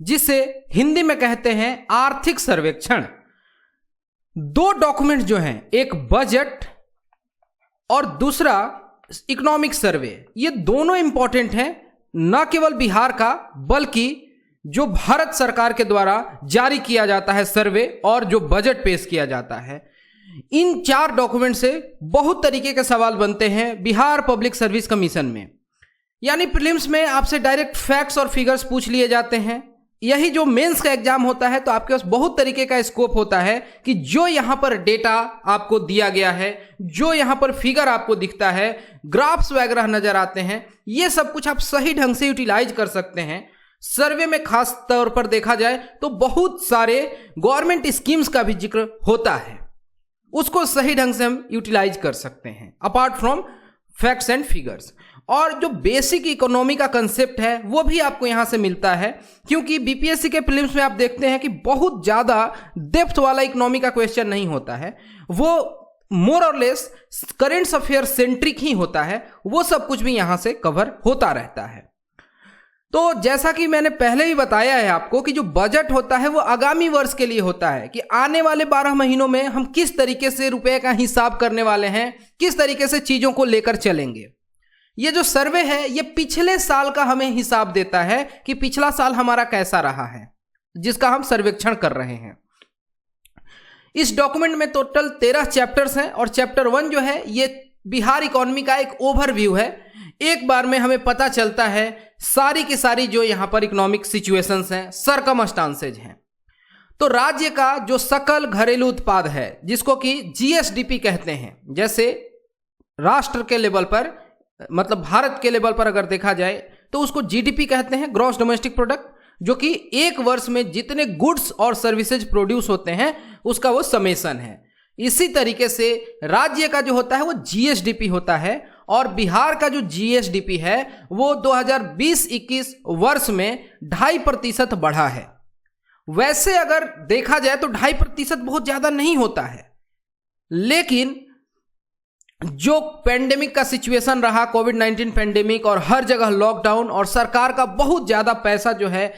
जिसे हिंदी में कहते हैं आर्थिक सर्वेक्षण। दो डॉक्यूमेंट जो हैं, एक बजट और दूसरा इकोनॉमिक सर्वे, ये दोनों इंपॉर्टेंट हैं, न केवल बिहार का बल्कि जो भारत सरकार के द्वारा जारी किया जाता है सर्वे और जो बजट पेश किया जाता है। इन चार डॉक्यूमेंट से बहुत तरीके के सवाल बनते हैं बिहार पब्लिक सर्विस कमीशन में। यानी प्रीलिम्स में आपसे डायरेक्ट फैक्ट्स और फिगर्स पूछ लिए जाते हैं। यही जो मेंस का एग्जाम होता है तो आपके पास बहुत तरीके का स्कोप होता है कि जो यहां पर डेटा आपको दिया गया है, जो यहां पर फिगर आपको दिखता है, ग्राफ्स वगैरह नजर आते हैं, ये सब कुछ आप सही ढंग से यूटिलाइज कर सकते हैं। सर्वे में खास तौर पर देखा जाए तो बहुत सारे गवर्नमेंट स्कीम्स का भी जिक्र होता है, उसको सही ढंग से हम यूटिलाइज कर सकते हैं apart from facts and figures. और जो बेसिक इकोनॉमी का कंसेप्ट है वो भी आपको यहां से मिलता है, क्योंकि बीपीएससी के प्रीलिम्स में आप देखते हैं कि बहुत ज्यादा डेप्थ वाला इकोनॉमी का क्वेश्चन नहीं होता है, वो मोर और लेस करेंट अफेयर सेंट्रिक ही होता है। वो सब कुछ भी यहां से कवर होता रहता है। तो जैसा कि मैंने पहले ही बताया है आपको कि जो बजट होता है वो आगामी वर्ष के लिए होता है कि आने वाले 12 महीनों में हम किस तरीके से रुपए का हिसाब करने वाले हैं, किस तरीके से चीजों को लेकर चलेंगे। ये जो सर्वे है ये पिछले साल का हमें हिसाब देता है कि पिछला साल हमारा कैसा रहा है, जिसका हम सर्वेक्षण कर रहे हैं। इस डॉक्यूमेंट में टोटल 13 चैप्टर्स हैं और चैप्टर 1 जो है ये बिहार इकोनॉमी का एक ओवरव्यू है। एक बार में हमें पता चलता है सारी की सारी जो यहां पर इकोनॉमिक सिचुएशंस हैं, सरकमस्टांसेज हैं। तो राज्य का जो सकल घरेलू उत्पाद है, जिसको कि जीएसडीपी कहते हैं, जैसे राष्ट्र के लेवल पर मतलब भारत के लेवल पर अगर देखा जाए तो उसको जीडीपी कहते हैं, ग्रॉस डोमेस्टिक प्रोडक्ट, जो कि एक वर्ष में जितने गुड्स और सर्विसेज प्रोड्यूस होते हैं उसका वो समेशन है। इसी तरीके से राज्य का जो होता है वो जीएसडीपी होता है और बिहार का जो जीएसडीपी है वो 2020-21 वर्ष में 2.5% बढ़ा है। वैसे अगर देखा जाए तो 2.5% बहुत ज्यादा नहीं होता है, लेकिन जो पेंडेमिक का सिचुएशन रहा, कोविड-19 पेंडेमिक, और हर जगह लॉकडाउन, और सरकार का बहुत ज़्यादा पैसा जो है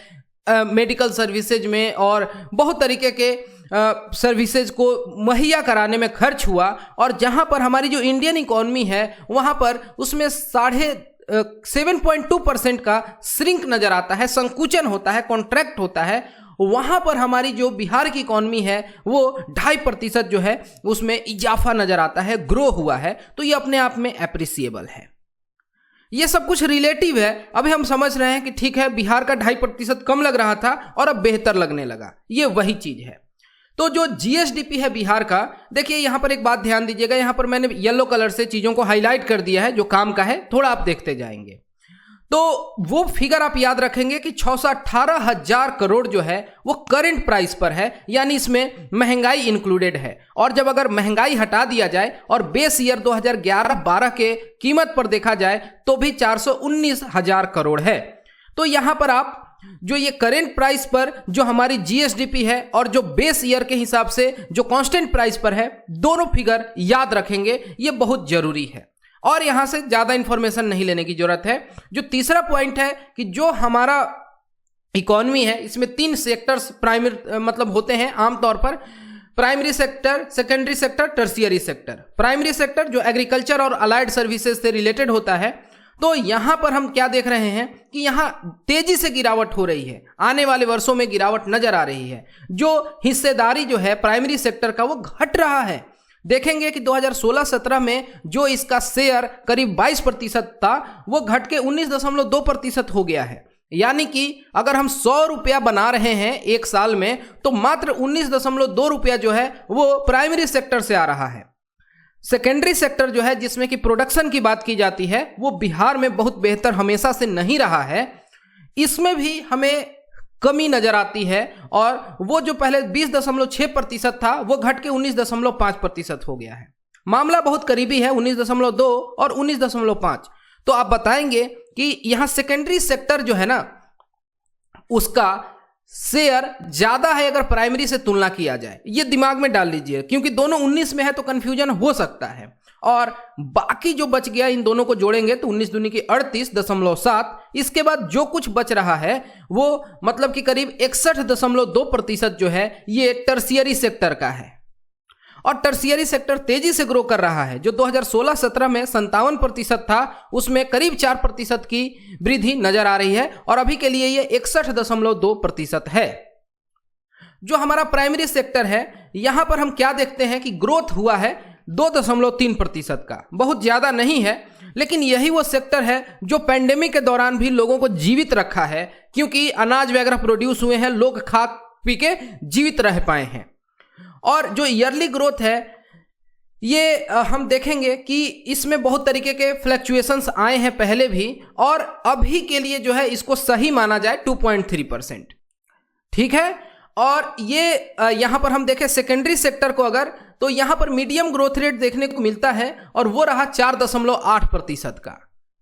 मेडिकल सर्विसेज में और बहुत तरीके के सर्विसेज को मुहैया कराने में खर्च हुआ, और जहां पर हमारी जो इंडियन इकोनॉमी है वहां पर उसमें 7.2% का श्रिंक नजर आता है, संकुचन होता है, कॉन्ट्रैक्ट होता है। वहां पर हमारी जो बिहार की इकोनॉमी है वो 2.5% जो है उसमें इजाफा नजर आता है, ग्रो हुआ है। तो ये अपने आप में एप्रिसिएबल है। ये सब कुछ रिलेटिव है। अभी हम समझ रहे हैं कि ठीक है बिहार का 2.5% कम लग रहा था और अब बेहतर लगने लगा, ये वही चीज है। तो जो जीएसडीपी है बिहार का, देखिए यहां पर एक बात ध्यान दीजिएगा, यहां पर मैंने येलो कलर से चीजों को हाईलाइट कर दिया है जो काम का है, थोड़ा आप देखते जाएंगे तो वो फिगर आप याद रखेंगे कि 618,000 करोड़ जो है वो करंट प्राइस पर है, यानी इसमें महंगाई इंक्लूडेड है। और जब अगर महंगाई हटा दिया जाए और बेस ईयर 2011-12 के कीमत पर देखा जाए तो भी 419,000 करोड़ है। तो यहां पर आप जो ये करेंट प्राइस पर जो हमारी जीएसडीपी है और जो बेस ईयर के हिसाब से जो कांस्टेंट प्राइस पर है, दोनों फिगर याद रखेंगे, ये बहुत जरूरी है। और यहां से ज्यादा इंफॉर्मेशन नहीं लेने की जरूरत है। जो तीसरा पॉइंट है कि जो हमारा इकोनॉमी है इसमें 3 सेक्टर्स प्राइमरी मतलब होते हैं आमतौर पर, primary sector, secondary sector, tertiary sector. Primary sector जो एग्रीकल्चर और अलाइड सर्विसेज से रिलेटेड होता है। तो यहां पर हम क्या देख रहे हैं कि यहां तेजी से गिरावट हो रही है, आने वाले वर्षों में गिरावट नजर आ रही है। जो हिस्सेदारी जो है प्राइमरी सेक्टर का वो घट रहा है। देखेंगे कि 2016-17 में जो इसका शेयर करीब 22% था वो घट के 19.2% हो गया है। यानी कि अगर हम 100 रुपया बना रहे हैं एक साल में तो मात्र 19.2 रुपया जो है वो प्राइमरी सेक्टर से आ रहा है। सेकेंडरी सेक्टर जो है जिसमें कि प्रोडक्शन की बात की जाती है वो बिहार में बहुत बेहतर हमेशा से नहीं रहा है, इसमें भी हमें कमी नजर आती है। और वो जो पहले 20.6% था वो घट के 19.5% हो गया है। मामला बहुत करीबी है, 19.2 और 19.5। तो आप बताएंगे कि यहां सेकेंडरी सेक्टर जो है ना उसका शेयर ज्यादा है अगर प्राइमरी से तुलना किया जाए, ये दिमाग में डाल लीजिए, क्योंकि दोनों 19 में है तो कंफ्यूजन हो सकता है। और बाकी जो बच गया इन दोनों को जोड़ेंगे तो 19 दूनी की 38.7। इसके बाद जो कुछ बच रहा है वो मतलब कि करीब 61.2% जो है ये टर्शियरी सेक्टर का है। और टर्शियरी सेक्टर तेजी से ग्रो कर रहा है। जो 2016-17 में 57% था उसमें करीब 4% की वृद्धि नजर आ रही है और अभी के लिए ये 61.2% है। जो हमारा प्राइमरी सेक्टर है यहां पर हम क्या देखते हैं कि ग्रोथ हुआ है 2.3% का, बहुत ज्यादा नहीं है, लेकिन यही वो सेक्टर है जो पेंडेमिक के दौरान भी लोगों को जीवित रखा है, क्योंकि अनाज वगैरह प्रोड्यूस हुए हैं, लोग खा पी के जीवित रह पाए हैं। और जो ईयरली ग्रोथ है ये हम देखेंगे कि इसमें बहुत तरीके के फ्लक्चुएशंस आए हैं पहले भी, और अभी के लिए जो है इसको सही माना जाए 2.3%, ठीक है। और ये यहां पर हम देखें सेकेंडरी सेक्टर को अगर, तो यहां पर मीडियम ग्रोथ रेट देखने को मिलता है और वो रहा 4.8% का।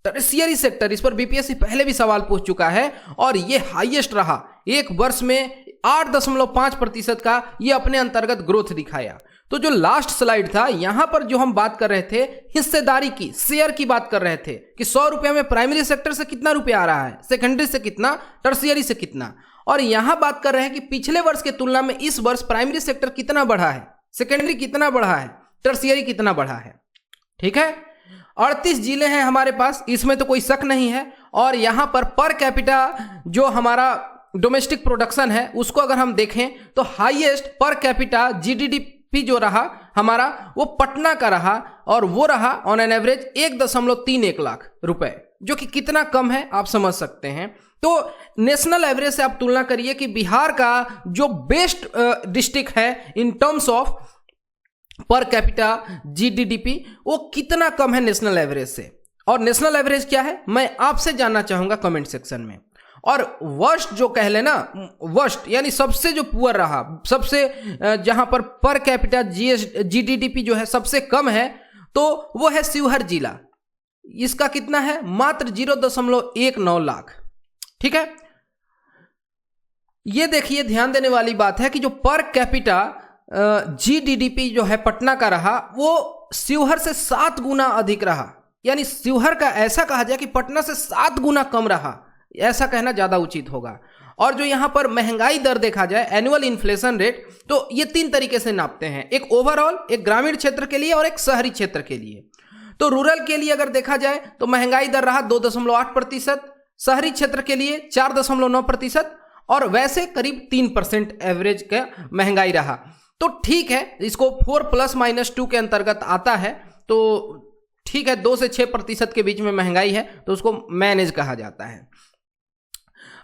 टर्शियरी सेक्टर, इस पर बीपीएससी पहले भी सवाल पूछ चुका है और ये हाईएस्ट रहा, एक वर्ष में 8.5% का ये अपने अंतर्गत ग्रोथ दिखाया। तो जो लास्ट स्लाइड था यहां पर जो हम बात कर रहे थे हिस्सेदारी की, शेयर की बात कर रहे थे कि 100 रुपये में प्राइमरी सेक्टर से कितना रुपया आ रहा है, सेकेंडरी से कितना, टर्शियरी से कितना। और यहां बात कर रहे हैं कि पिछले वर्ष की तुलना में इस वर्ष प्राइमरी सेक्टर कितना बढ़ा है, सेकेंडरी कितना बढ़ा है, टर्शियरी कितना बढ़ा है, ठीक है। 38 जिले हैं हमारे पास, इसमें तो कोई शक नहीं है। और यहां पर कैपिटा जो हमारा डोमेस्टिक प्रोडक्शन है उसको अगर हम देखें तो हाईएस्ट पर कैपिटा जीडीपी जो रहा हमारा वो पटना का रहा, और वो रहा ऑन एन एवरेज 1.31 लाख रुपए, जो कि कितना कम है आप समझ सकते हैं। तो नेशनल एवरेज से आप तुलना करिए कि बिहार का जो बेस्ट डिस्ट्रिक्ट है in terms of per capita GDP वो कितना कम है नेशनल एवरेज से। और नेशनल एवरेज क्या है मैं आपसे जानना चाहूंगा कमेंट सेक्शन में। और वर्स्ट जो कह लेना, वर्स्ट यानी सबसे जो पुअर रहा, सबसे जहां पर कैपिटा जीडीपी जो है सबसे कम है, तो वो है शिवहर जिला। इसका कितना है, मात्र 0.19 लाख, ठीक है। ये देखिए ध्यान देने वाली बात है कि जो पर कैपिटा जीडीपी जो है पटना का रहा वो शिवहर से 7 गुना अधिक रहा, यानी शिवहर का ऐसा कहा जाए कि पटना से 7 गुना कम रहा, ऐसा कहना ज्यादा उचित होगा। और जो यहां पर महंगाई दर देखा जाए, एनुअल इन्फ्लेशन रेट, तो ये 3 तरीके से नापते हैं, एक ओवरऑल, एक ग्रामीण क्षेत्र के लिए और एक शहरी क्षेत्र के लिए। तो रूरल के लिए अगर देखा जाए तो महंगाई दर रहा 2.8%, शहरी क्षेत्र के लिए 4.9% और वैसे करीब 3% एवरेज का महंगाई रहा। तो ठीक है, इसको 4+-2 के अंतर्गत आता है, तो ठीक है, 2 से 6% के बीच में महंगाई है तो उसको मैनेज कहा जाता है।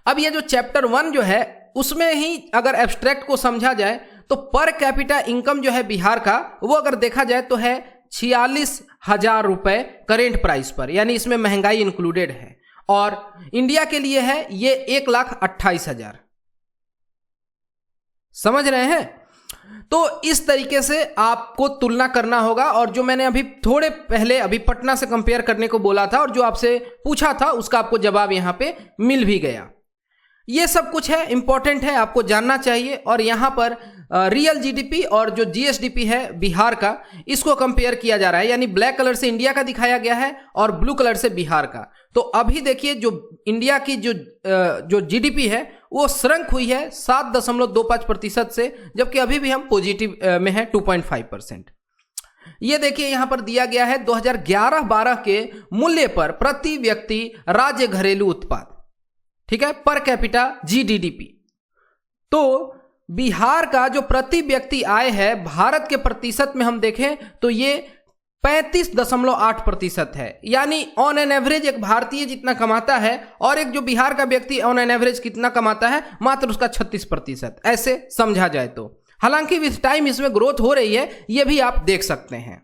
अब ये जो चैप्टर 1 जो है उसमें ही अगर एब्स्ट्रैक्ट को समझा जाए तो पर कैपिटा इनकम जो है बिहार का वो अगर देखा जाए तो है 46,000 रुपए करेंट प्राइस पर, यानी इसमें महंगाई इंक्लूडेड है। और इंडिया के लिए है ये 1,28,000, समझ रहे हैं। तो इस तरीके से आपको तुलना करना होगा। और जो मैंने अभी थोड़े पहले अभी पटना से कंपेयर करने को बोला था और जो आपसे पूछा था उसका आपको जवाब यहां पे मिल भी गया। ये सब कुछ है, इंपॉर्टेंट है, आपको जानना चाहिए। और यहां पर रियल जीडीपी और जो जीएसडीपी है बिहार का, इसको कंपेयर किया जा रहा है, यानी ब्लैक कलर से इंडिया का दिखाया गया है और ब्लू कलर से बिहार का। तो अभी देखिए जो इंडिया की जो जीडीपी है वो श्रंक हुई है 7.25% से, जबकि अभी भी हम पॉजिटिव में है 2.5%। ये देखिए यहां पर दिया गया है 2011-12 के मूल्य पर प्रति व्यक्ति राज्य घरेलू उत्पाद, ठीक है, पर कैपिटा जीडीपी। तो बिहार का जो प्रति व्यक्ति आय है भारत के प्रतिशत में हम देखें तो ये 35.8% है, यानी ऑन एन एवरेज एक भारतीय जितना कमाता है और एक जो बिहार का व्यक्ति ऑन एन एवरेज कितना कमाता है, मात्र उसका 36%, ऐसे समझा जाए तो। हालांकि विथ टाइम इसमें ग्रोथ हो रही है, यह भी आप देख सकते हैं।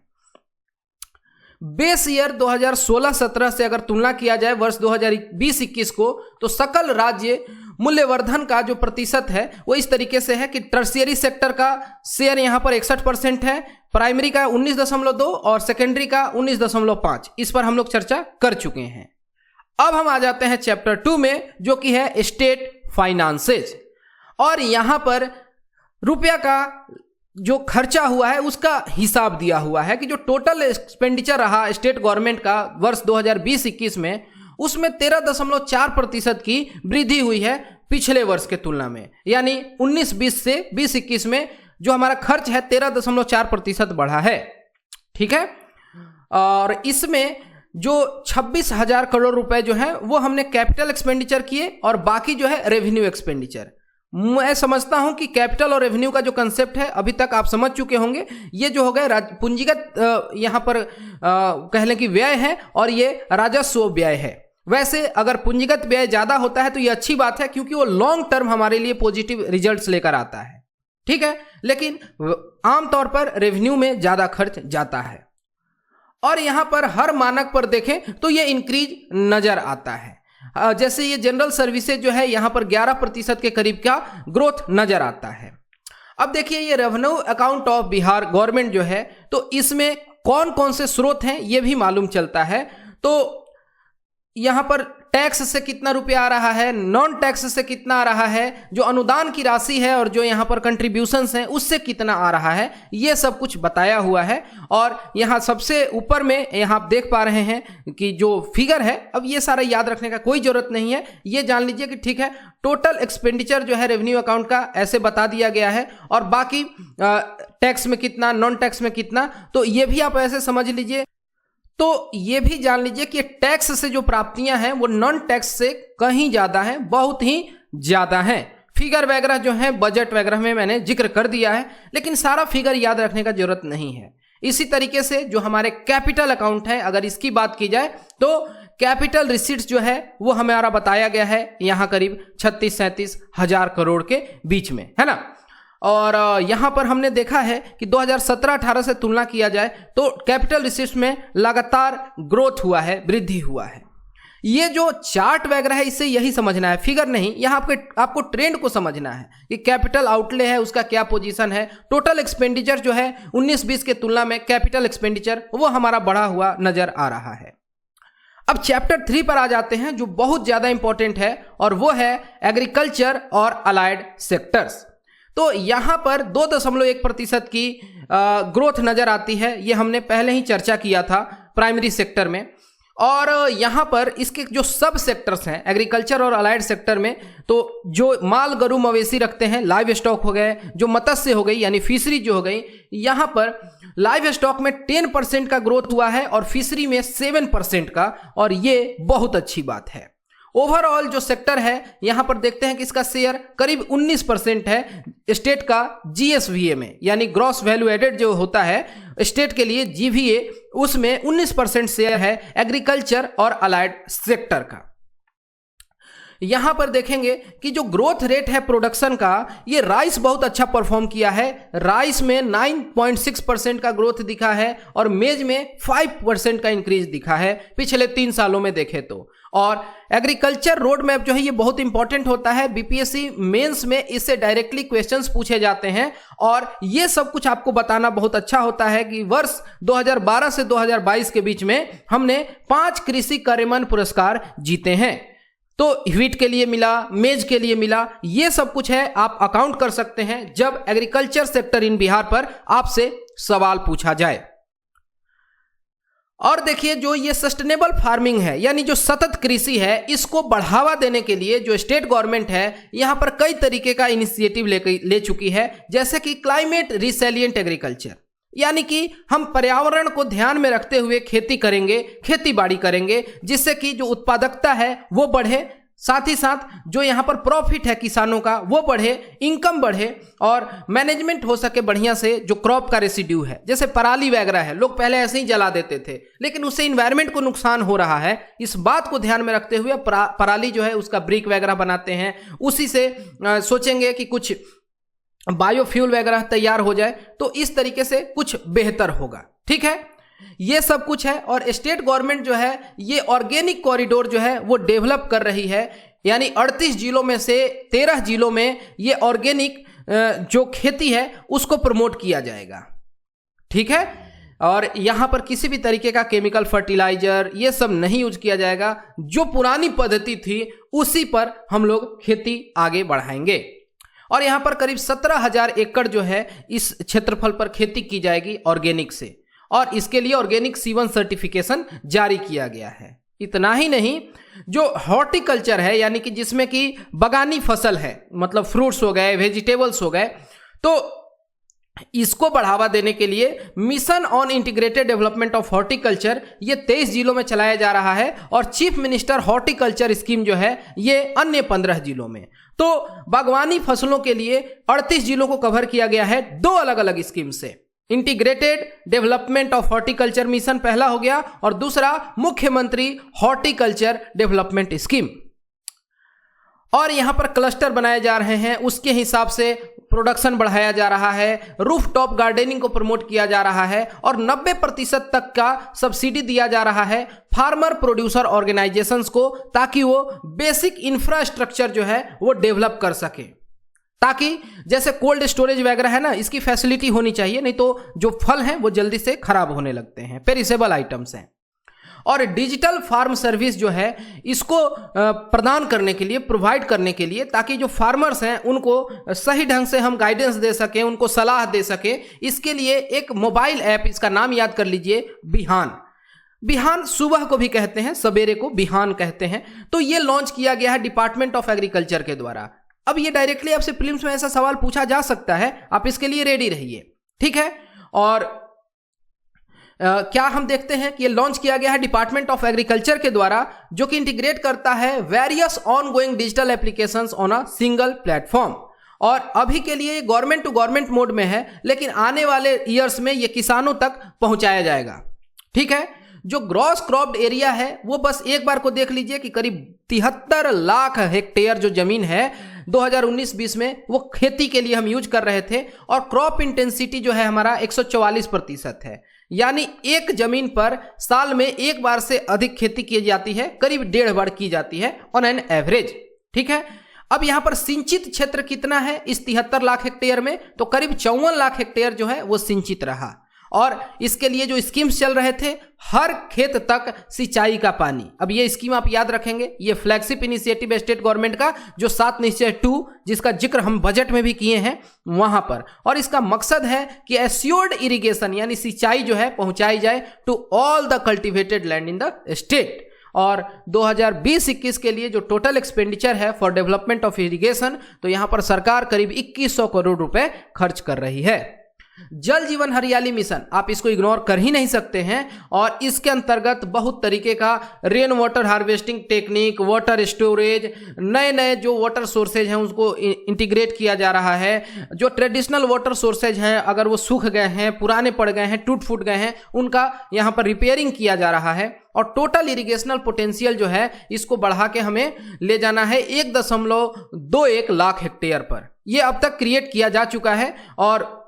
बेस ईयर 2016-17 से अगर तुलना किया जाए वर्ष 2020-21 को, तो सकल राज्य मूल्यवर्धन का जो प्रतिशत है वो इस तरीके से है कि टर्शियरी सेक्टर का शेयर यहां पर 61% है, प्राइमरी का 19.2 और सेकेंडरी का 19.5। इस पर हम लोग चर्चा कर चुके हैं। अब हम आ जाते हैं चैप्टर 2 में, जो कि है स्टेट फाइनेंसेज। और यहां पर रुपया का जो खर्चा हुआ है उसका हिसाब दिया हुआ है कि जो टोटल एक्सपेंडिचर रहा स्टेट गवर्नमेंट का वर्ष 2020-21 में, उसमें 13.4% की वृद्धि हुई है पिछले वर्ष के तुलना में। यानी 19-20 से 20-21 में जो हमारा खर्च है 13.4% बढ़ा है। ठीक है, और इसमें जो 26,000 करोड़ रुपए जो है वो हमने कैपिटल एक्सपेंडिचर किए और बाकी जो है रेवेन्यू एक्सपेंडिचर। मैं समझता हूं कि कैपिटल और रेवेन्यू का जो कंसेप्ट है अभी तक आप समझ चुके होंगे। ये जो हो गए पूंजीगत यहां पर कह लें कि व्यय है और ये राजस्व व्यय है। वैसे अगर पूंजीगत व्यय ज्यादा होता है तो ये अच्छी बात है, क्योंकि वो लॉन्ग टर्म हमारे लिए पॉजिटिव रिजल्ट्स लेकर आता है। ठीक है, लेकिन आमतौर पर रेवेन्यू में ज्यादा खर्च जाता है। और यहां पर हर मानक पर देखें तो ये इंक्रीज नजर आता है। जैसे ये जनरल सर्विसेज जो है यहां पर 11% के करीब का ग्रोथ नजर आता है। अब देखिए ये revenue account of Bihar government जो है, तो इसमें कौन कौन से स्रोत हैं ये भी मालूम चलता है। तो यहां पर टैक्स से कितना रुपया आ रहा है, नॉन टैक्स से कितना आ रहा है, जो अनुदान की राशि है और जो यहां पर कंट्रीब्यूशंस हैं उससे कितना आ रहा है, ये सब कुछ बताया हुआ है। और यहां सबसे ऊपर में यहां आप देख पा रहे हैं कि जो फिगर है, अब ये सारा याद रखने का कोई जरूरत नहीं है, ये जान लीजिए कि ठीक है टोटल एक्सपेंडिचर जो है रेवेन्यू अकाउंट का ऐसे बता दिया गया है और बाकी टैक्स में कितना, नॉन टैक्स में कितना, तो ये भी आप ऐसे समझ लीजिए। तो ये भी जान लीजिए कि टैक्स से जो प्राप्तियां हैं वो नॉन टैक्स से कहीं ज्यादा हैं, बहुत ही ज्यादा हैं। फिगर वगैरह जो है बजट वगैरह में मैंने जिक्र कर दिया है, लेकिन सारा फिगर याद रखने का जरूरत नहीं है। इसी तरीके से जो हमारे कैपिटल अकाउंट है, अगर इसकी बात की जाए तो कैपिटल रिसीट्स जो है वो हमारा बताया गया है यहां करीब 36-37 हजार करोड़ के बीच में, है ना। और यहां पर हमने देखा है कि 2017-18 से तुलना किया जाए तो कैपिटल रिसीट्स में लगातार ग्रोथ हुआ है, वृद्धि हुआ है। ये जो चार्ट वगैरह है इससे यही समझना है, फिगर नहीं, यहां आपको ट्रेंड को समझना है कि कैपिटल आउटले है उसका क्या पोजीशन है। टोटल एक्सपेंडिचर जो है 19-20 के तुलना में कैपिटल एक्सपेंडिचर वो हमारा बढ़ा हुआ नजर आ रहा है। अब चैप्टर 3 पर आ जाते हैं जो बहुत ज्यादा इंपॉर्टेंट है और वो है एग्रीकल्चर और अलाइड सेक्टर्स। तो यहां पर 2.1% की ग्रोथ नजर आती है, ये हमने पहले ही चर्चा किया था प्राइमरी सेक्टर में। और यहां पर इसके जो सब सेक्टर्स हैं एग्रीकल्चर और अलाइड सेक्टर में, तो जो माल गरू मवेशी रखते हैं, लाइव स्टॉक हो गए, जो मत्स्य हो गई यानी फिशरी जो हो गई, यहां पर लाइव स्टॉक में 10% का ग्रोथ हुआ है और फिशरी में 7% का, और ये बहुत अच्छी बात है। ओवरऑल जो सेक्टर है यहां पर देखते हैं कि इसका शेयर करीब 19% है स्टेट का जीएसवीए में, यानी ग्रॉस वैल्यू एडेड जो होता है स्टेट के लिए जीवीए, उसमें 19% शेयर है एग्रीकल्चर और अलाइड सेक्टर का। यहां पर देखेंगे कि जो ग्रोथ रेट है प्रोडक्शन का, ये राइस बहुत अच्छा परफॉर्म किया है। राइस में 9.6% का ग्रोथ दिखा है और मेज में 5% का इंक्रीज दिखा है पिछले 3 सालों में देखें तो। और एग्रीकल्चर रोड मैप जो है ये बहुत इंपॉर्टेंट होता है, बीपीएससी मेंस में इससे डायरेक्टली क्वेश्चंस पूछे जाते हैं और ये सब कुछ आपको बताना बहुत अच्छा होता है कि वर्ष 2012 से 2022 के बीच में हमने 5 कृषि कार्यमान पुरस्कार जीते हैं। तो व्हीट के लिए मिला, मेज के लिए मिला, ये सब कुछ है, आप अकाउंट कर सकते हैं जब एग्रीकल्चर सेक्टर इन बिहार पर आपसे सवाल पूछा जाए। और देखिए जो ये सस्टेनेबल फार्मिंग है यानी जो सतत कृषि है, इसको बढ़ावा देने के लिए जो स्टेट गवर्नमेंट है यहां पर कई तरीके का इनिशिएटिव ले चुकी है, जैसे कि क्लाइमेट रिसेलिएंट एग्रीकल्चर, यानी कि हम पर्यावरण को ध्यान में रखते हुए खेती करेंगे, खेती बाड़ी करेंगे, जिससे कि जो उत्पादकता है वो बढ़े, साथ ही साथ जो यहाँ पर प्रॉफिट है किसानों का वो बढ़े, इनकम बढ़े और मैनेजमेंट हो सके बढ़िया से। जो क्रॉप का रेसिड्यू है जैसे पराली वगैरह है, लोग पहले ऐसे ही जला देते थे लेकिन उससे इन्वायरमेंट को नुकसान हो रहा है, इस बात को ध्यान में रखते हुए पराली जो है उसका ब्रिक वगैरह बनाते हैं, उसी से सोचेंगे कि कुछ बायोफ्यूल वगैरह तैयार हो जाए, तो इस तरीके से कुछ बेहतर होगा। ठीक है, ये सब कुछ है। और स्टेट गवर्नमेंट जो है ये ऑर्गेनिक कॉरिडोर जो है वो डेवलप कर रही है, यानी 38 जिलों में से 13 जिलों में ये ऑर्गेनिक जो खेती है उसको प्रमोट किया जाएगा। ठीक है, और यहां पर किसी भी तरीके का केमिकल फर्टिलाइजर ये सब नहीं यूज किया जाएगा, जो पुरानी पद्धति थी उसी पर हम लोग खेती आगे बढ़ाएंगे। और यहाँ पर करीब 17,000 एकड़ जो है इस क्षेत्रफल पर खेती की जाएगी ऑर्गेनिक से, और इसके लिए ऑर्गेनिक C1 सर्टिफिकेशन जारी किया गया है। इतना ही नहीं, जो हॉर्टिकल्चर है यानी कि जिसमें कि बगानी फसल है, मतलब फ्रूट्स हो गए, वेजिटेबल्स हो गए, तो इसको बढ़ावा देने के लिए mission on integrated development of horticulture ये 23 जिलों में चलाया जा रहा है, और चीफ मिनिस्टर हॉर्टिकल्चर स्कीम जो है ये अन्य 15 जिलों में। तो बागवानी फसलों के लिए 38 जिलों को कवर किया गया है 2 अलग अलग स्कीम से। Integrated development of horticulture mission पहला हो गया, और दूसरा मुख्यमंत्री हॉर्टिकल्चर डेवलपमेंट स्कीम। और यहां पर क्लस्टर बनाए जा रहे हैं, उसके हिसाब से प्रोडक्शन बढ़ाया जा रहा है, रूफ टॉप गार्डनिंग को प्रमोट किया जा रहा है, और 90% तक का सब्सिडी दिया जा रहा है फार्मर प्रोड्यूसर ऑर्गेनाइजेशंस को, ताकि वो बेसिक इंफ्रास्ट्रक्चर जो है वो डेवलप कर सके, ताकि जैसे कोल्ड स्टोरेज वगैरह है ना, इसकी फैसिलिटी होनी चाहिए, नहीं तो जो फल हैं वो जल्दी से खराब होने लगते हैं, पेरिसेबल आइटम्स हैं। और डिजिटल फार्म सर्विस जो है इसको प्रदान करने के लिए, प्रोवाइड करने के लिए, ताकि जो फार्मर्स हैं उनको सही ढंग से हम गाइडेंस दे सकें, उनको सलाह दे सकें, इसके लिए एक मोबाइल ऐप, इसका नाम याद कर लीजिए, बिहान। बिहान सुबह को भी कहते हैं, सवेरे को बिहान कहते हैं। तो ये लॉन्च किया गया है डिपार्टमेंट ऑफ एग्रीकल्चर के द्वारा। अब ये डायरेक्टली आपसे प्रीलिम्स में ऐसा सवाल पूछा जा सकता है, आप इसके लिए रेडी रहिए, ठीक है। और क्या हम देखते हैं कि ये लॉन्च किया गया है डिपार्टमेंट ऑफ एग्रीकल्चर के द्वारा, जो कि इंटीग्रेट करता है various ongoing digital applications on a single platform. और अभी के लिए गवर्नमेंट टू गवर्नमेंट मोड में है, लेकिन आने वाले ईयर्स में ये किसानों तक पहुंचाया जाएगा, ठीक है। जो ग्रॉस क्रॉप्ड एरिया है वो बस एक बार को देख लीजिए कि करीब 73 लाख हेक्टेयर जो जमीन है 2019-20 में वो खेती के लिए हम यूज कर रहे थे, और क्रॉप इंटेंसिटी जो है हमारा 144% है, यानी एक जमीन पर साल में एक बार से अधिक खेती की जाती है, करीब 1.5 बार की जाती है ऑन एन एवरेज, ठीक है। अब यहां पर सिंचित क्षेत्र कितना है इस 73 लाख हेक्टेयर में, तो करीब 54 लाख हेक्टेयर जो है वो सिंचित रहा। और इसके लिए जो स्कीम्स चल रहे थे, हर खेत तक सिंचाई का पानी, अब ये स्कीम आप याद रखेंगे, ये फ्लैगशिप इनिशिएटिव स्टेट गवर्नमेंट का जो 7 निश्चय 2 जिसका जिक्र हम बजट में भी किए हैं वहां पर। और इसका मकसद है कि एश्योर्ड इरिगेशन यानी सिंचाई जो है पहुंचाई जाए to all the cultivated land in the state. और 2020-21 के लिए जो टोटल एक्सपेंडिचर है फॉर डेवलपमेंट ऑफ इरिगेशन, तो यहां पर सरकार करीब 2100 करोड़ रुपए खर्च कर रही है। जल जीवन हरियाली मिशन, आप इसको इग्नोर कर ही नहीं सकते हैं, और इसके अंतर्गत बहुत तरीके का rain water harvesting technique, water storage, नए नए जो वाटर सोर्सेज हैं उसको इंटीग्रेट किया जा रहा है। जो ट्रेडिशनल वाटर सोर्सेज हैं अगर वो सूख गए हैं, पुराने पड़ गए हैं, टूट फूट गए हैं, उनका यहाँ पर रिपेयरिंग किया जा रहा है। और टोटल इरिगेशनल पोटेंशियल जो है इसको बढ़ा के हमें ले जाना है 1.21 लाख हेक्टेयर पर। यह अब तक क्रिएट किया जा चुका है, और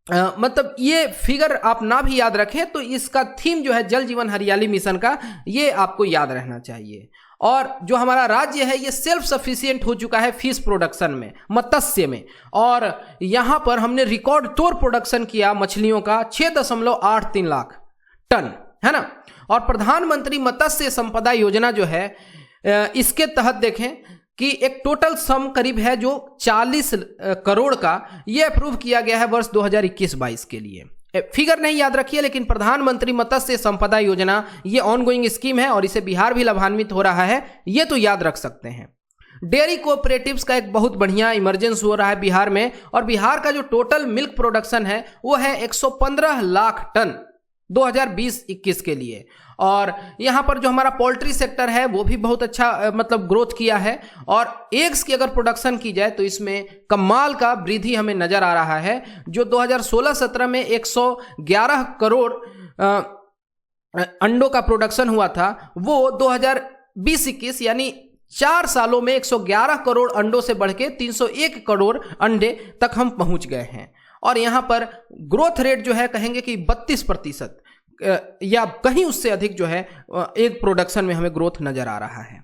मतलब ये फिगर आप ना भी याद रखें तो इसका थीम जो है जल जीवन हरियाली मिशन का, ये आपको याद रहना चाहिए। और जो हमारा राज्य है ये सेल्फ सफिशिएंट हो चुका है फिश प्रोडक्शन में, मत्स्य में, और यहां पर हमने रिकॉर्ड तोड़ प्रोडक्शन किया मछलियों का 6.83 लाख टन, है ना। और प्रधानमंत्री मत्स्य संपदा योजना जो है इसके तहत देखें कि एक टोटल सम करीब है जो 40 करोड़ का, ये अप्रूव किया गया है वर्ष 2021-22 के लिए। फिगर नहीं याद रखिए, लेकिन प्रधानमंत्री मत्स्य संपदा योजना ये ऑनगोइंग स्कीम है और इसे बिहार भी लाभान्वित हो रहा है, ये तो याद रख सकते हैं। डेयरी कोऑपरेटिव्स का एक बहुत बढ़िया इमरजेंस हो रहा है बिहार में, और बिहार का जो टोटल मिल्क प्रोडक्शन है वो है 115 लाख टन 2020-21 के लिए। और यहाँ पर जो हमारा पोल्ट्री सेक्टर है वो भी बहुत अच्छा मतलब ग्रोथ किया है, और एग्स की अगर प्रोडक्शन की जाए तो इसमें कमाल का वृद्धि हमें नजर आ रहा है। जो 2016-17 में 111 करोड़ अंडों का प्रोडक्शन हुआ था, वो 2020-21 यानी 4 सालों में 111 करोड़ अंडों से बढ़ के 301 करोड़ अंडे तक हम पहुंच गए हैं। और यहाँ पर ग्रोथ रेट जो है कहेंगे कि 32% या कहीं उससे अधिक जो है एक प्रोडक्शन में हमें ग्रोथ नजर आ रहा है।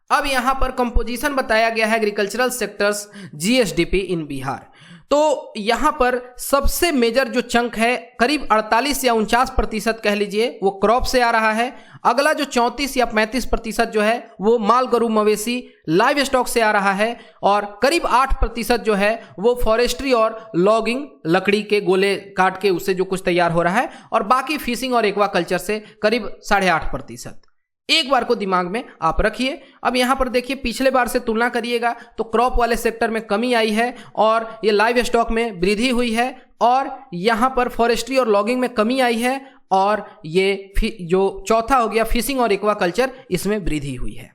अब यहां पर कंपोजिशन बताया गया है एग्रीकल्चरल सेक्टर्स जीएसडीपी इन बिहार। तो यहां पर सबसे मेजर जो चंक है करीब 48 या 49% कह लीजिए वो क्रॉप से आ रहा है। अगला जो 34 या 35% जो है वो माल गरू मवेशी लाइव स्टॉक से आ रहा है, और करीब 8% जो है वो फॉरेस्ट्री और लॉगिंग लकड़ी के गोले काट के उससे जो कुछ तैयार हो रहा है, और बाकी फिशिंग और एक्वाकल्चर से करीब 8.5%। एक बार को दिमाग में आप रखिए। अब यहां पर देखिए पिछले बार से तुलना करिएगा तो क्रॉप वाले सेक्टर में कमी आई है और ये लाइव स्टॉक में वृद्धि हुई है, और यहां पर फॉरेस्ट्री और लॉगिंग में कमी आई है, और ये जो चौथा हो गया फिशिंग और एक्वाकल्चर, इसमें वृद्धि हुई है।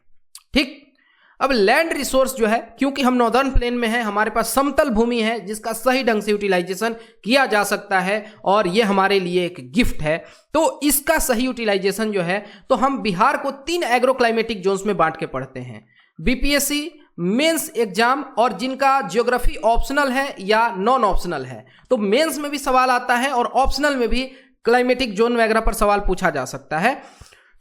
ठीक, अब लैंड रिसोर्स जो है, क्योंकि हम नॉर्दर्न प्लेन में हैं, हमारे पास समतल भूमि है जिसका सही ढंग से यूटिलाइजेशन किया जा सकता है, और ये हमारे लिए एक गिफ्ट है। तो इसका सही यूटिलाइजेशन जो है, तो हम बिहार को 3 एग्रो क्लाइमेटिक जोन्स में बांट के पढ़ते हैं। बीपीएससी मेंस एग्जाम और जिनका ज्योग्राफी ऑप्शनल है या नॉन ऑप्शनल है, तो मेंस में भी सवाल आता है और ऑप्शनल में भी क्लाइमेटिक जोन वगैरह पर सवाल पूछा जा सकता है।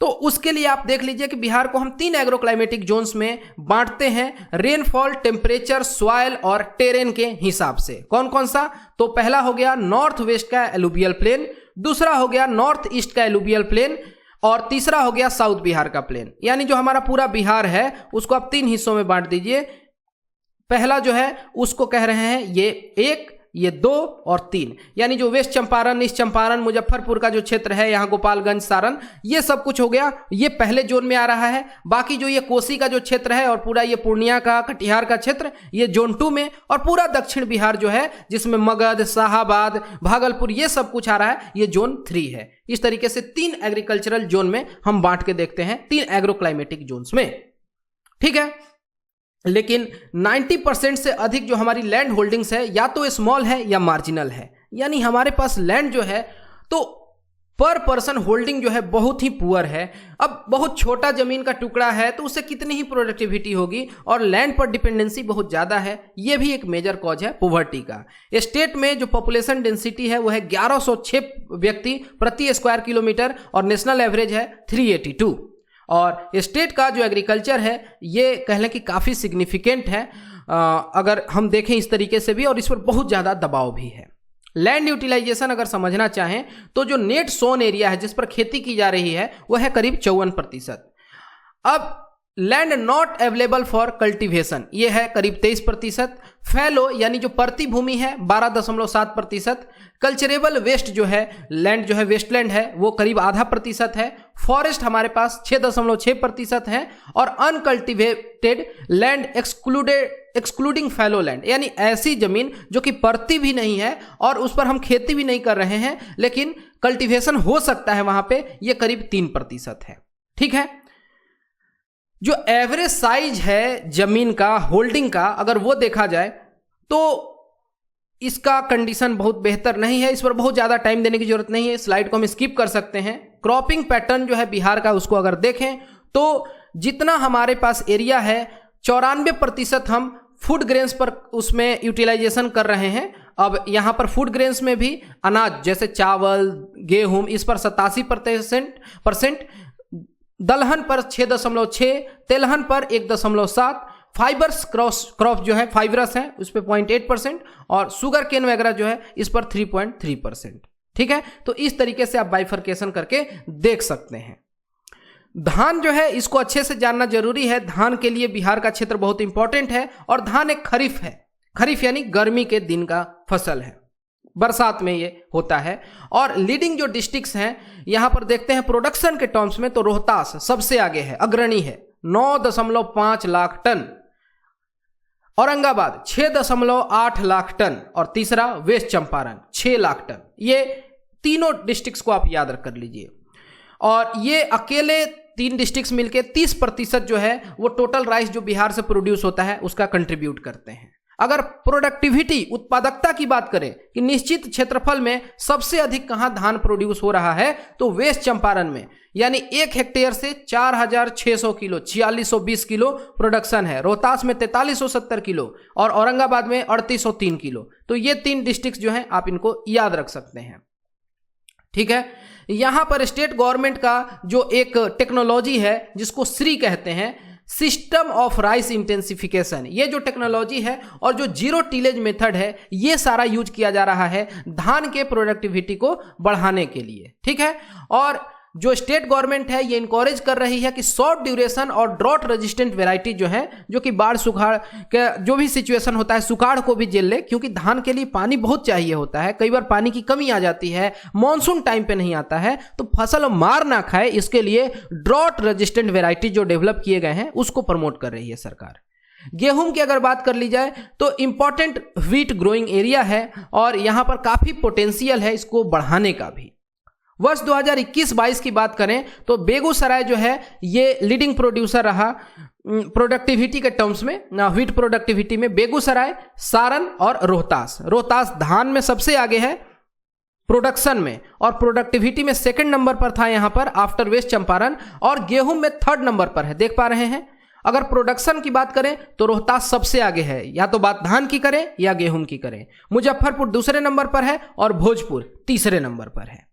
तो उसके लिए आप देख लीजिए कि बिहार को हम 3 एग्रो क्लाइमेटिक जोन्स में बांटते हैं, रेनफॉल, टेम्परेचर, सॉइल और टेरेन के हिसाब से। कौन कौन सा? तो पहला हो गया नॉर्थ वेस्ट का एलुवियल प्लेन, दूसरा हो गया नॉर्थ ईस्ट का एलुवियल प्लेन, और तीसरा हो गया साउथ बिहार का प्लेन। यानी जो हमारा पूरा बिहार है उसको आप 3 हिस्सों में बांट दीजिए। पहला जो है उसको कह रहे हैं ये 1, ये 2 और 3, यानी जो वेस्ट चंपारण, ईस्ट चंपारण, मुजफ्फरपुर का जो क्षेत्र है, यहाँ गोपालगंज, सारण, ये सब कुछ हो गया, ये पहले जोन में आ रहा है। बाकी जो ये कोसी का जो क्षेत्र है और पूरा ये पूर्णिया का, कटिहार का क्षेत्र, ये जोन 2 में, और पूरा दक्षिण बिहार जो है जिसमें मगध, शाहाबाद, भागलपुर, ये सब कुछ आ रहा है, ये जोन 3 है। इस तरीके से 3 एग्रीकल्चरल जोन में हम बांट के देखते हैं, 3 एग्रो क्लाइमेटिक जोन्स में। ठीक है, लेकिन 90% से अधिक जो हमारी लैंड होल्डिंग्स है या तो स्मॉल है या मार्जिनल है, यानी हमारे पास लैंड जो है तो पर पर्सन होल्डिंग जो है बहुत ही पुअर है। अब बहुत छोटा जमीन का टुकड़ा है तो उससे कितनी ही प्रोडक्टिविटी होगी, और लैंड पर डिपेंडेंसी बहुत ज़्यादा है, ये भी एक मेजर कॉज है पॉवर्टी का। स्टेट में जो पॉपुलेशन डेंसिटी है वो है 1106 व्यक्ति प्रति स्क्वायर किलोमीटर, और नेशनल एवरेज है 382। और स्टेट का जो एग्रीकल्चर है ये कह लें कि काफ़ी सिग्निफिकेंट है अगर हम देखें इस तरीके से भी, और इस पर बहुत ज़्यादा दबाव भी है। लैंड यूटिलाइजेशन अगर समझना चाहें तो जो नेट सोन एरिया है जिस पर खेती की जा रही है वो है करीब 54%। अब land not available for cultivation ये है करीब 23%। फैलो यानी जो परती भूमि है 12.7%। कल्चरेबल वेस्ट जो है लैंड जो है वेस्टलैंड है वो करीब 0.5% है। फॉरेस्ट हमारे पास 6.6% है, और uncultivated land excluding fallow land यानी ऐसी जमीन जो कि परती भी नहीं है और उस पर हम खेती भी नहीं कर रहे हैं लेकिन कल्टीवेशन हो सकता है वहां पे, ये करीब 3% है। ठीक है, जो एवरेज साइज है जमीन का, होल्डिंग का, अगर वो देखा जाए तो इसका कंडीशन बहुत बेहतर नहीं है, इस पर बहुत ज़्यादा टाइम देने की जरूरत नहीं है, स्लाइड को हम स्किप कर सकते हैं। क्रॉपिंग पैटर्न जो है बिहार का उसको अगर देखें तो जितना हमारे पास एरिया है 94% हम फूड ग्रेन्स पर उसमें यूटिलाइजेशन कर रहे हैं। अब यहाँ पर फूड ग्रेन्स में भी अनाज जैसे चावल, गेहूं, इस पर 87%, दलहन पर 6.6, तेलहन पर 1.7, फाइबर्स क्रॉप जो है फाइबरस है उस पर 0.8%, और शुगर केन वगैरह जो है इस पर 3.3%। ठीक है, तो इस तरीके से आप बाइफर्केशन करके देख सकते हैं। धान जो है इसको अच्छे से जानना जरूरी है। धान के लिए बिहार का क्षेत्र बहुत इंपॉर्टेंट है, और धान एक खरीफ है, खरीफ यानी गर्मी के दिन का फसल है, बरसात में ये होता है। और लीडिंग जो डिस्ट्रिक्ट्स हैं यहां पर देखते हैं प्रोडक्शन के टर्म्स में तो रोहतास सबसे आगे है, अग्रणी है, 9.5 लाख टन, औरंगाबाद 6.8 लाख टन, और तीसरा वेस्ट चंपारण 6 लाख टन। ये तीनों डिस्ट्रिक्ट्स को आप याद कर लीजिए, और ये अकेले 3 डिस्ट्रिक्ट्स मिलके 30% जो है वो टोटल राइस जो बिहार से प्रोड्यूस होता है उसका कंट्रीब्यूट करते हैं। अगर प्रोडक्टिविटी, उत्पादकता की बात करें कि निश्चित क्षेत्रफल में सबसे अधिक कहां धान प्रोड्यूस हो रहा है तो वेस्ट चंपारण में, यानी 1 हेक्टेयर से 4600 किलो, 4620 किलो प्रोडक्शन है। रोहतास में 4370 किलो, और औरंगाबाद में 3803 किलो। तो ये 3 डिस्ट्रिक्ट जो हैं आप इनको याद रख सकते हैं। ठीक है, यहां पर स्टेट गवर्नमेंट का जो एक टेक्नोलॉजी है जिसको श्री कहते हैं, सिस्टम ऑफ राइस इंटेंसिफिकेशन, ये जो टेक्नोलॉजी है और जो जीरो टिलेज मेथड है, ये सारा यूज किया जा रहा है धान के प्रोडक्टिविटी को बढ़ाने के लिए। ठीक है, और जो स्टेट गवर्नमेंट है ये इनकरेज कर रही है कि शॉर्ट ड्यूरेशन और ड्रॉट रेजिस्टेंट वेराइटी जो है, जो कि बाढ़ सुखाड़ का जो भी सिचुएशन होता है सुखाड़ को भी झेल ले, क्योंकि धान के लिए पानी बहुत चाहिए होता है, कई बार पानी की कमी आ जाती है, मॉनसून टाइम पे नहीं आता है, तो फसल मार ना खाए इसके लिए ड्रॉट रेजिस्टेंट वेराइटी जो डेवलप किए गए हैं उसको प्रमोट कर रही है सरकार। गेहूं की अगर बात कर ली जाए तो इंपॉर्टेंट व्हीट ग्रोइंग एरिया है और यहां पर काफी पोटेंशियल है इसको बढ़ाने का भी। वर्ष 2021-22 की बात करें तो बेगूसराय जो है ये लीडिंग प्रोड्यूसर रहा प्रोडक्टिविटी के टर्म्स में, व्हीट प्रोडक्टिविटी में बेगूसराय, सारण और रोहतास धान में सबसे आगे है प्रोडक्शन में, और प्रोडक्टिविटी में सेकंड नंबर पर था यहां पर आफ्टर वेस्ट चंपारण, और गेहूं में थर्ड नंबर पर है, देख पा रहे हैं। अगर प्रोडक्शन की बात करें तो रोहतास सबसे आगे है, या तो बात धान की करें या गेहूं की करें। मुजफ्फरपुर दूसरे नंबर पर है और भोजपुर तीसरे नंबर पर है।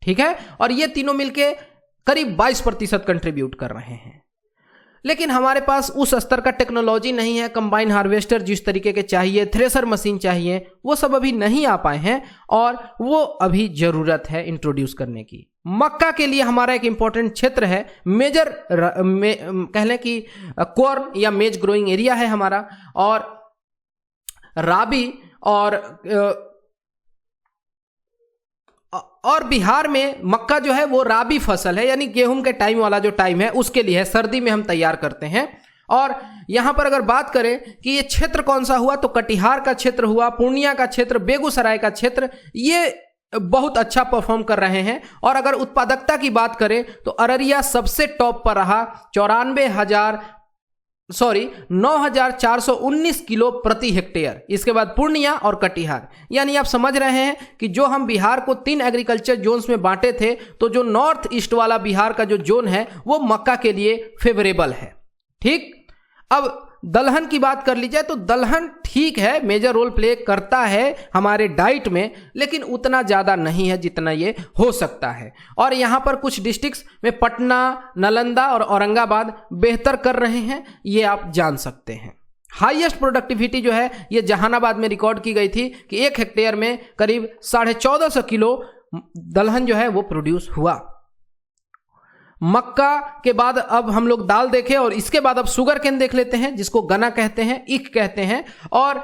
ठीक है, और ये तीनों मिलके करीब 22% कंट्रीब्यूट कर रहे हैं। लेकिन हमारे पास उस स्तर का टेक्नोलॉजी नहीं है, कंबाइन हार्वेस्टर जिस तरीके के चाहिए, थ्रेसर मशीन चाहिए, वो सब अभी नहीं आ पाए हैं और वो अभी जरूरत है इंट्रोड्यूस करने की। मक्का के लिए हमारा एक इंपॉर्टेंट क्षेत्र है, मेजर कह लें कि कॉर्न या मेज ग्रोइंग एरिया है हमारा, और राबी और बिहार में मक्का जो है वो राबी फसल है, यानी गेहूं के टाइम वाला जो टाइम है उसके लिए है, सर्दी में हम तैयार करते हैं। और यहां पर अगर बात करें कि ये क्षेत्र कौन सा हुआ तो कटिहार का क्षेत्र हुआ, पूर्णिया का क्षेत्र, बेगूसराय का क्षेत्र, ये बहुत अच्छा परफॉर्म कर रहे हैं। और अगर उत्पादकता की बात करें तो अररिया सबसे टॉप पर रहा, 9,419 किलो प्रति हेक्टेयर। इसके बाद पूर्णिया और कटिहार, यानी आप समझ रहे हैं कि जो हम बिहार को 3 एग्रीकल्चर जोन्स में बांटे थे, तो जो नॉर्थ ईस्ट वाला बिहार का जो जोन है वो मक्का के लिए फेवरेबल है। ठीक, अब दलहन की बात कर ली जाए तो दलहन ठीक है, मेजर रोल प्ले करता है हमारे डाइट में, लेकिन उतना ज़्यादा नहीं है जितना ये हो सकता है। और यहाँ पर कुछ डिस्ट्रिक्ट्स में पटना, नालंदा और औरंगाबाद बेहतर कर रहे हैं, ये आप जान सकते हैं। हाईएस्ट प्रोडक्टिविटी जो है ये जहानाबाद में रिकॉर्ड की गई थी कि 1 हेक्टेयर में करीब 1450 किलो दलहन जो है वो प्रोड्यूस हुआ। मक्का के बाद अब हम लोग दाल देखें और इसके बाद अब शुगर केन देख लेते हैं, जिसको गन्ना कहते हैं, ईख कहते हैं। और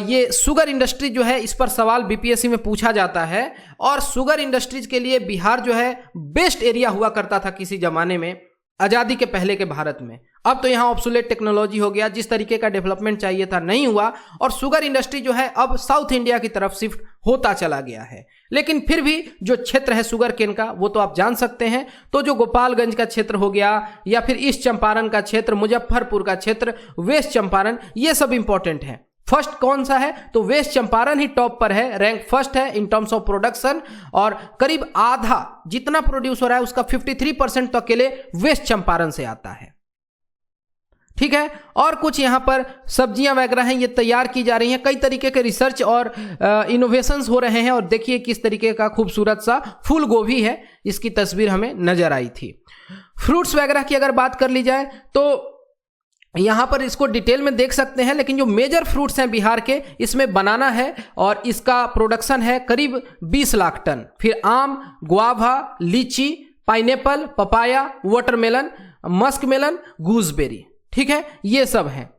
ये शुगर इंडस्ट्री जो है इस पर सवाल बीपीएससी में पूछा जाता है, और शुगर इंडस्ट्रीज के लिए बिहार जो है बेस्ट एरिया हुआ करता था किसी जमाने में, आज़ादी के पहले के भारत में। अब तो यहाँ ऑब्सोलेट टेक्नोलॉजी हो गया, जिस तरीके का डेवलपमेंट चाहिए था नहीं हुआ, और शुगर इंडस्ट्री जो है अब साउथ इंडिया की तरफ शिफ्ट होता चला गया है। लेकिन फिर भी जो क्षेत्र है शुगर केन का वो तो आप जान सकते हैं, तो जो गोपालगंज का क्षेत्र हो गया या फिर ईस्ट चंपारण का क्षेत्र, मुजफ्फरपुर का क्षेत्र, वेस्ट चंपारण, ये सब इंपॉर्टेंट है। फर्स्ट कौन सा है तो वेस्ट चंपारण ही टॉप पर है, रैंक फर्स्ट है इन टर्म्स ऑफ प्रोडक्शन, और करीब आधा जितना प्रोड्यूस हो रहा है उसका 53% तो अकेले वेस्ट चंपारण से आता है। ठीक है, और कुछ यहाँ पर सब्जियां वगैरह हैं, ये तैयार की जा रही हैं, कई तरीके के रिसर्च और इनोवेशंस हो रहे हैं। और देखिए किस तरीके का खूबसूरत सा फूल गोभी है, इसकी तस्वीर हमें नजर आई थी। फ्रूट्स वगैरह की अगर बात कर ली जाए तो यहाँ पर इसको डिटेल में देख सकते हैं, लेकिन जो मेजर फ्रूट्स हैं बिहार के, इसमें बनाना है और इसका प्रोडक्शन है करीब 20 लाख टन। फिर आम, guava, lychee, pineapple, papaya, watermelon, musk melon, gooseberry. ठीक है, ये सब हैं।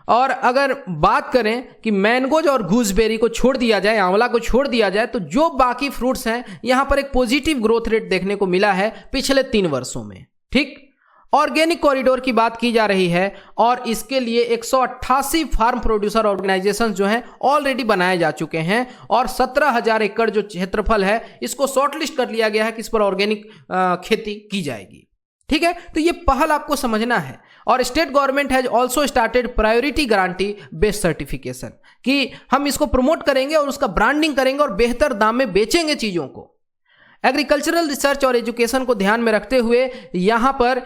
और अगर बात करें कि मैंगोज और गूसबेरी को छोड़ दिया जाए, आंवला को छोड़ दिया जाए, तो जो बाकी फ्रूट्स हैं यहाँ पर एक पॉजिटिव ग्रोथ रेट देखने को मिला है पिछले 3 वर्षों में। ठीक, ऑर्गेनिक कॉरिडोर की बात की जा रही है और इसके लिए 188 फार्म प्रोड्यूसर ऑर्गेनाइजेशंस जो हैं ऑलरेडी बनाए जा चुके हैं, और 17,000 एकड़ जो क्षेत्रफल है इसको शॉर्टलिस्ट कर लिया गया है कि इस पर ऑर्गेनिक खेती की जाएगी। ठीक है, तो ये पहल आपको समझना है। और state government has also started priority guarantee based certification, कि हम इसको प्रमोट करेंगे और उसका ब्रांडिंग करेंगे और बेहतर दाम में बेचेंगे चीज़ों को। एग्रीकल्चरल रिसर्च और एजुकेशन को ध्यान में रखते हुए यहाँ पर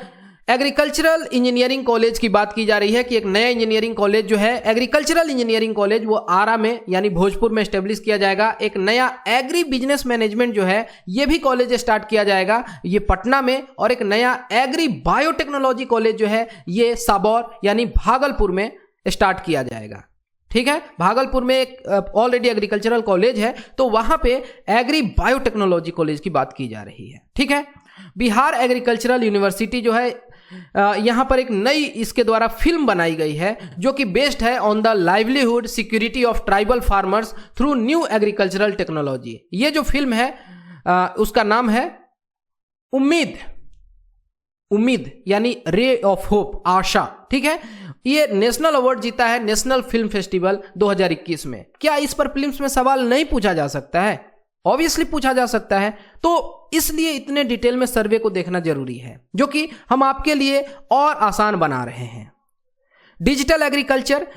एग्रीकल्चरल इंजीनियरिंग कॉलेज की बात की जा रही है कि एक नया इंजीनियरिंग कॉलेज जो है एग्रीकल्चरल इंजीनियरिंग कॉलेज वो आरा में यानी भोजपुर में स्टेब्लिश किया जाएगा। एक नया एग्री बिजनेस मैनेजमेंट जो है ये भी कॉलेज स्टार्ट किया जाएगा, ये पटना में। और एक नया एग्री बायोटेक्नोलॉजी कॉलेज जो है ये साबौर यानी भागलपुर में स्टार्ट किया जाएगा। ठीक है, भागलपुर में एक ऑलरेडी एग्रीकल्चरल कॉलेज है, तो वहां पे एग्री बायोटेक्नोलॉजी कॉलेज की बात की जा रही है। ठीक है, बिहार एग्रीकल्चरल यूनिवर्सिटी जो है यहां पर एक नई इसके द्वारा फिल्म बनाई गई है जो कि बेस्ड है on the livelihood security of tribal farmers through new agricultural technology. ये जो फिल्म है उसका नाम है उम्मीद, उम्मीद यानी रे ऑफ होप, आशा। ठीक है, ये नेशनल अवार्ड जीता है नेशनल फिल्म फेस्टिवल 2021 में। क्या इस पर फिल्म्स में सवाल नहीं पूछा जा सकता है? ऑब्वियसली पूछा जा सकता है, तो इसलिए इतने डिटेल में सर्वे को देखना जरूरी है, जो कि हम आपके लिए और आसान बना रहे हैं। डिजिटल एग्रीकल्चर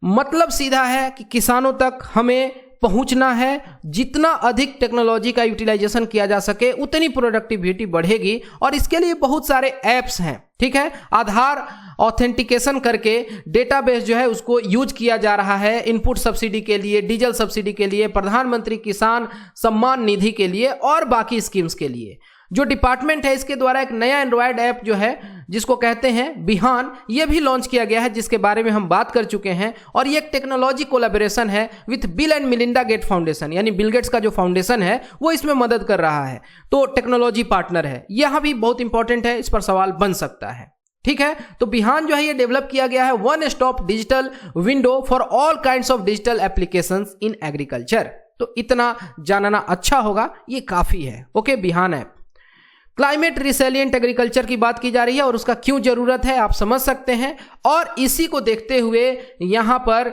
मतलब सीधा है कि किसानों तक हमें पहुंचना है, जितना अधिक टेक्नोलॉजी का यूटिलाइजेशन किया जा सके उतनी प्रोडक्टिविटी बढ़ेगी। और इसके लिए बहुत सारे ऐप्स हैं। ठीक है, आधार ऑथेंटिकेशन करके डेटाबेस जो है उसको यूज किया जा रहा है इनपुट सब्सिडी के लिए, डीजल सब्सिडी के लिए, प्रधानमंत्री किसान सम्मान निधि के लिए और बाकी स्कीम्स के लिए। जो डिपार्टमेंट है इसके द्वारा एक नया एंड्रॉयड ऐप जो है जिसको कहते हैं बिहान, ये भी लॉन्च किया गया है, जिसके बारे में हम बात कर चुके हैं। और ये एक टेक्नोलॉजी कोलैबोरेशन है with Bill and Melinda Gate foundation, यानी बिल गेट्स का जो फाउंडेशन है वो इसमें मदद कर रहा है, तो टेक्नोलॉजी पार्टनर है। यह भी बहुत इंपॉर्टेंट है, इस पर सवाल बन सकता है। ठीक है, तो बिहान जो है ये डेवलप किया गया है one stop digital window for all kinds of digital applications in agriculture. तो इतना जानना अच्छा होगा, ये काफी है। ओके, बिहान ऐप। क्लाइमेट रिसेलिएंट एग्रीकल्चर की बात की जा रही है और उसका क्यों जरूरत है आप समझ सकते हैं। और इसी को देखते हुए यहां पर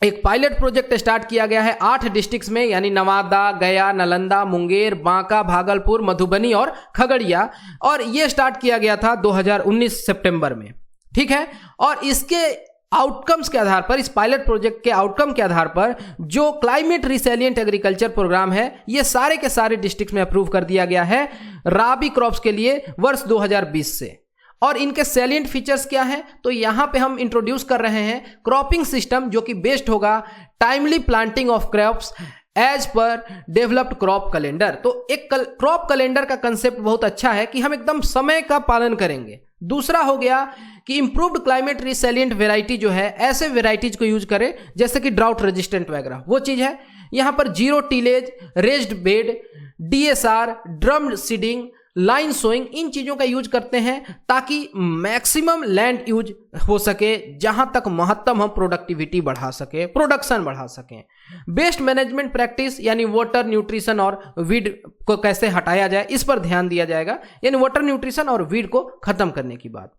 एक पायलट प्रोजेक्ट स्टार्ट किया गया है 8 डिस्ट्रिक्ट्स में, यानी नवादा, गया, नालंदा, मुंगेर, बांका, भागलपुर, मधुबनी और खगड़िया। और यह स्टार्ट किया गया था 2019 सितंबर में। ठीक है, और इसके आउटकम्स के आधार पर, इस पायलट प्रोजेक्ट के आउटकम के आधार पर जो क्लाइमेट रिसेलिएंट एग्रीकल्चर प्रोग्राम है ये सारे के सारे डिस्ट्रिक्ट में अप्रूव कर दिया गया है राबी क्रॉप्स के लिए वर्ष 2020 से। और इनके सैलिएंट फीचर्स क्या हैं, तो यहां पे हम इंट्रोड्यूस कर रहे हैं क्रॉपिंग सिस्टम जो कि बेस्ड होगा timely planting of crops as पर डेवलप्ड क्रॉप कैलेंडर। तो एक क्रॉप कैलेंडर का कंसेप्ट बहुत अच्छा है कि हम एकदम समय का पालन करेंगे। दूसरा हो गया कि इंप्रूव्ड क्लाइमेट रिसेलिएंट वेराइटी जो है ऐसे वेराइटीज को यूज करें जैसे कि ड्राउट रेजिस्टेंट वगैरह, वो चीज है। यहां पर zero tillage, raised bed, DSR, drummed seeding, line sowing, इन चीजों का यूज करते हैं ताकि मैक्सिमम लैंड यूज हो सके, जहां तक महत्तम हम प्रोडक्टिविटी बढ़ा सके, प्रोडक्शन बढ़ा सकें। बेस्ट मैनेजमेंट प्रैक्टिस यानी वाटर, न्यूट्रिशन और वीड को कैसे हटाया जाए इस पर ध्यान दिया जाएगा, यानी वाटर, न्यूट्रिशन और वीड को खत्म करने की बात।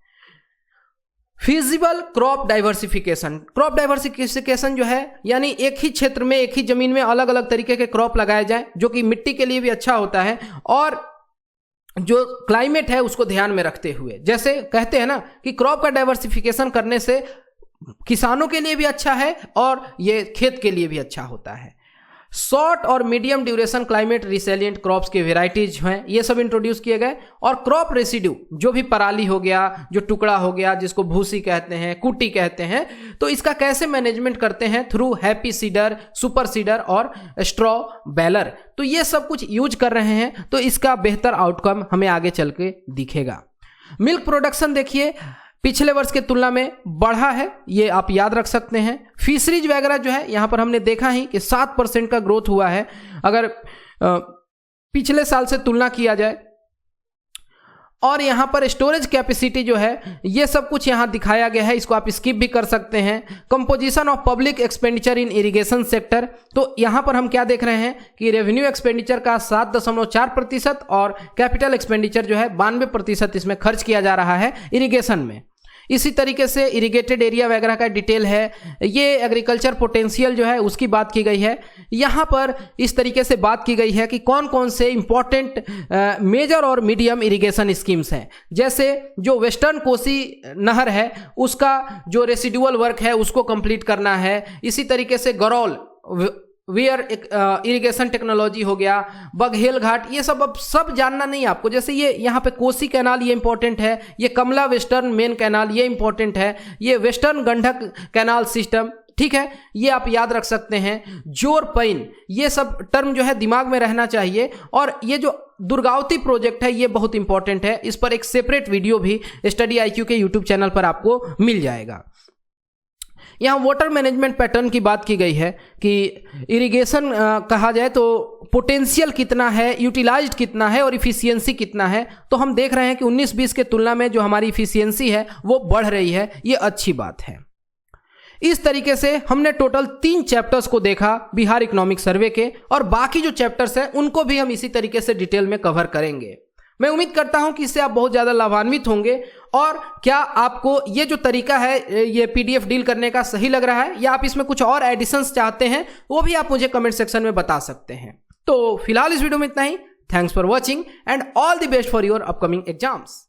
Feasible crop diversification, crop diversification जो है यानी एक ही क्षेत्र में, एक ही जमीन में अलग अलग तरीके के क्रॉप लगाए जाए, जो कि मिट्टी के लिए भी अच्छा होता है और जो क्लाइमेट है उसको ध्यान में रखते हुए। जैसे कहते हैं ना कि क्रॉप का डाइवर्सिफिकेशन करने से किसानों के लिए भी अच्छा है और ये खेत के लिए भी अच्छा होता है। शॉर्ट और मीडियम ड्यूरेशन क्लाइमेट रिसेलिएंट क्रॉप्स के वेराइटीज हैं, ये सब इंट्रोड्यूस किए गए। और क्रॉप रेसिड्यू, जो भी पराली हो गया, जो टुकड़ा हो गया, जिसको भूसी कहते हैं, कुटी कहते हैं, तो इसका कैसे मैनेजमेंट करते हैं through happy seeder, super seeder और स्ट्रॉ बेलर। तो ये सब कुछ यूज कर रहे हैं, तो इसका बेहतर आउटकम हमें आगे चल के दिखेगा। मिल्क प्रोडक्शन देखिए पिछले वर्ष के तुलना में बढ़ा है, ये आप याद रख सकते हैं। फिशरीज वगैरह जो है यहां पर हमने देखा ही कि 7% का ग्रोथ हुआ है अगर पिछले साल से तुलना किया जाए। और यहां पर स्टोरेज कैपेसिटी जो है ये सब कुछ यहां दिखाया गया है, इसको आप स्किप भी कर सकते हैं। Composition of public expenditure in irrigation sector, तो यहां पर हम क्या देख रहे हैं कि रेवेन्यू एक्सपेंडिचर का 7.4% और कैपिटल एक्सपेंडिचर जो है 92% इसमें खर्च किया जा रहा है इरिगेशन में। इसी तरीके से इरिगेटेड एरिया वगैरह का डिटेल है, ये एग्रीकल्चर पोटेंशियल जो है उसकी बात की गई है। यहाँ पर इस तरीके से बात की गई है कि कौन कौन से इंपॉर्टेंट मेजर और मीडियम इरिगेशन स्कीम्स हैं। जैसे जो वेस्टर्न कोसी नहर है उसका जो रेसिडुअल वर्क है उसको कंप्लीट करना है। इसी तरीके से गरौल वेयर इरिगेशन टेक्नोलॉजी हो गया, बघेल घाट, ये सब अब सब जानना नहीं आपको। जैसे ये यहाँ पे कोसी कैनाल, ये इंपॉर्टेंट है, ये कमला वेस्टर्न मेन कैनाल, ये इंपॉर्टेंट है, ये वेस्टर्न गंडक कैनाल सिस्टम, ठीक है, ये आप याद रख सकते हैं। जोरपैन, ये सब टर्म जो है दिमाग में रहना चाहिए। और ये जो दुर्गावती प्रोजेक्ट है ये बहुत इंपॉर्टेंट है, इस पर एक सेपरेट वीडियो भी स्टडी IQ के यूट्यूब चैनल पर आपको मिल जाएगा। यहाँ वाटर मैनेजमेंट पैटर्न की बात की गई है कि इरिगेशन कहा जाए तो पोटेंशियल कितना है, यूटिलाइज्ड कितना है और इफिशियंसी कितना है। तो हम देख रहे हैं कि 19-20 के तुलना में जो हमारी इफिशियंसी है वो बढ़ रही है, ये अच्छी बात है। इस तरीके से हमने टोटल 3 चैप्टर्स को देखा बिहार इकोनॉमिक सर्वे के, और बाकी जो चैप्टर्स हैं उनको भी हम इसी तरीके से डिटेल में कवर करेंगे। मैं उम्मीद करता हूं कि इससे आप बहुत ज़्यादा लाभान्वित होंगे। और क्या आपको ये जो तरीका है ये PDF डील करने का सही लग रहा है, या आप इसमें कुछ और एडिशंस चाहते हैं, वो भी आप मुझे कमेंट सेक्शन में बता सकते हैं। तो फिलहाल इस वीडियो में इतना ही। Thanks for watching and all the best for your upcoming exams.